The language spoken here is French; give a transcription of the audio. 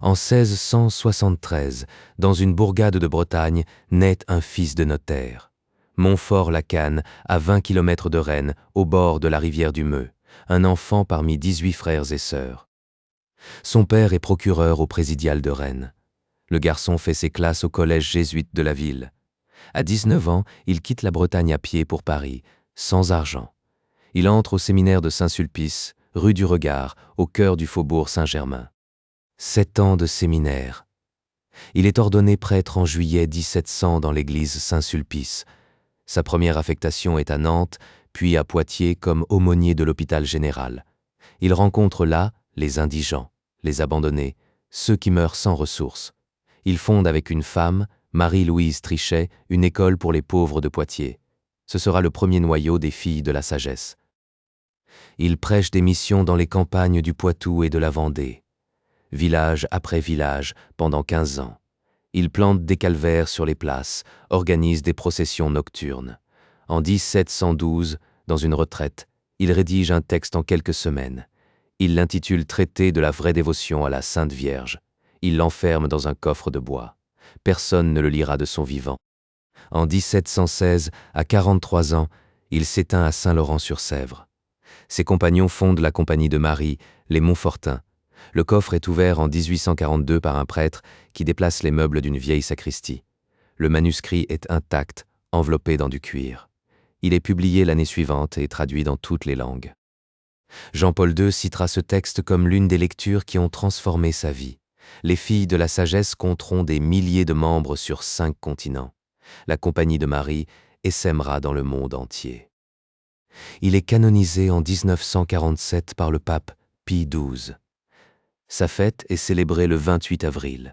En 1673, dans une bourgade de Bretagne, naît un fils de notaire. Montfort-la-Canne, à 20 km de Rennes, au bord de la rivière du Meux, un enfant parmi 18 frères et sœurs. Son père est procureur au présidial de Rennes. Le garçon fait ses classes au collège jésuite de la ville. À 19 ans, il quitte la Bretagne à pied pour Paris, sans argent. Il entre au séminaire de Saint-Sulpice, rue du Regard, au cœur du faubourg Saint-Germain. 7 ans de séminaire. Il est ordonné prêtre en juillet 1700 dans l'église Saint-Sulpice. Sa première affectation est à Nantes, puis à Poitiers comme aumônier de l'hôpital général. Il rencontre là les indigents, les abandonnés, ceux qui meurent sans ressources. Il fonde avec une femme, Marie-Louise Trichet, une école pour les pauvres de Poitiers. Ce sera le premier noyau des Filles de la Sagesse. Il prêche des missions dans les campagnes du Poitou et de la Vendée. Village après village, pendant 15 ans. Il plante des calvaires sur les places, organise des processions nocturnes. En 1712, dans une retraite, il rédige un texte en quelques semaines. Il l'intitule Traité de la vraie dévotion à la Sainte Vierge. Il l'enferme dans un coffre de bois. Personne ne le lira de son vivant. En 1716, à 43 ans, il s'éteint à Saint-Laurent-sur-Sèvre. Ses compagnons fondent la Compagnie de Marie, les Montfortins. Le coffre est ouvert en 1842 par un prêtre qui déplace les meubles d'une vieille sacristie. Le manuscrit est intact, enveloppé dans du cuir. Il est publié l'année suivante et traduit dans toutes les langues. Jean-Paul II citera ce texte comme l'une des lectures qui ont transformé sa vie. Les Filles de la Sagesse compteront des milliers de membres sur 5 continents. La Compagnie de Marie essaimera dans le monde entier. Il est canonisé en 1947 par le pape Pie XII. Sa fête est célébrée le 28 avril.